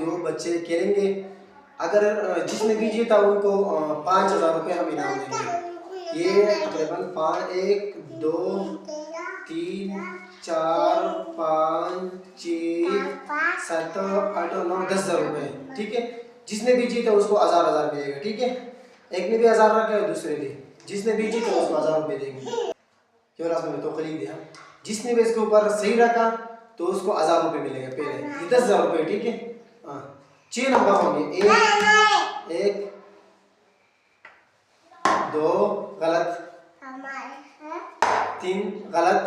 दो बच्चे खेलेंगे। अगर जिसने भी जीता उनको 5,000 रुपये हम इनाम देंगे। ये तकरीबन 1 2 3 4 5 6 7 8 9 10,000 रुपये, ठीक है। जिसने भी जीता उसको 1000 मिलेगा, ठीक है। एक ने भी 1000 रखा है, दूसरे ने, जिसने भी जीता उसको 1000 रुपये देंगे। क्यों में तो खरीद दिया। जिसने भी इसके ऊपर सही रखा तो उसको 1000 रुपये मिलेगा पहले, ये 10,000 रुपये, ठीक है। हाँ 6 नंबर होंगे, 1 2 गलत, 3 गलत,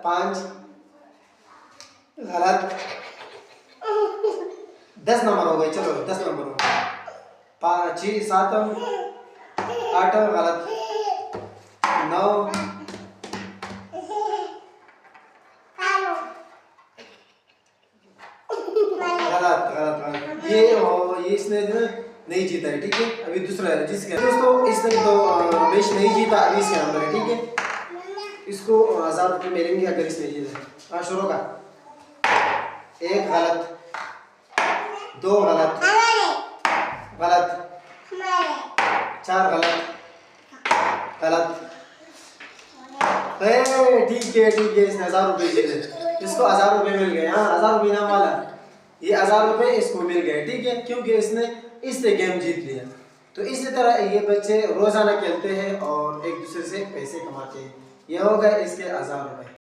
5 गलत, 10 नंबर हो गए। चलो 10 नंबर हो गए, 5 6 7 8 गलत, 9 गलत। ये इसने नहीं जीता है, ठीक है। अभी दूसरा है जिसके दोस्तों इसने तो मैच नहीं जीता, अभी इसके नंबर है, ठीक है। इसको 1000 रुपये मिलेंगे अगर इसने जीता। शुरू का 1 गलत, 2 गलत, 4 गलत, ठीक है इसने 1000 रुपये जीते, इसको 1000 रुपये मिल गए। हाँ 1000 रुपये इनाम वाला, ये 1000 रुपये इसको मिल गए, ठीक है, क्योंकि इसने इससे गेम जीत लिया। तो इसी तरह ये बच्चे रोजाना खेलते हैं और एक दूसरे से पैसे कमाते हैं। ये हो गए इसके 1000 रुपये।